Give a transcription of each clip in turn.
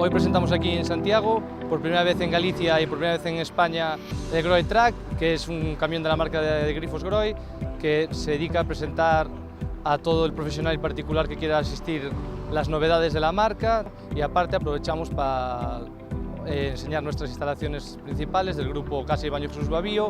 Hoy presentamos aquí en Santiago, por primera vez en Galicia y por primera vez en España, el Groe Truck, que es un camión de la marca de grifos Groe, que se dedica a presentar a todo el profesional y particular que quiera asistir las novedades de la marca, y aparte aprovechamos para enseñar nuestras instalaciones principales del grupo Casa y Baño Jesús Babío.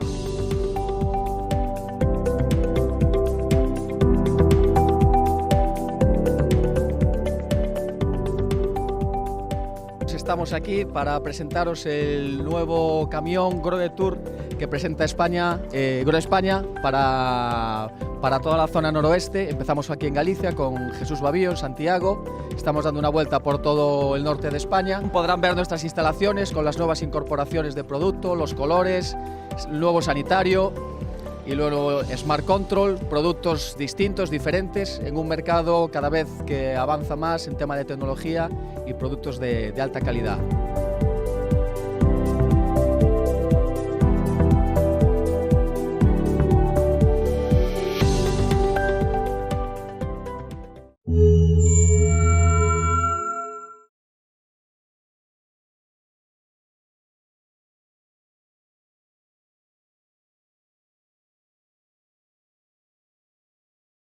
Estamos aquí para presentaros el nuevo camión Groe Tour que presenta España, Groe España para toda la zona noroeste. Empezamos aquí en Galicia con Jesús Babío en Santiago. Estamos dando una vuelta por todo el norte de España. Podrán ver nuestras instalaciones con las nuevas incorporaciones de producto, los colores, el nuevo sanitario y luego Smart Control, productos distintos, diferentes, en un mercado cada vez que avanza más en tema de tecnología y productos de alta calidad.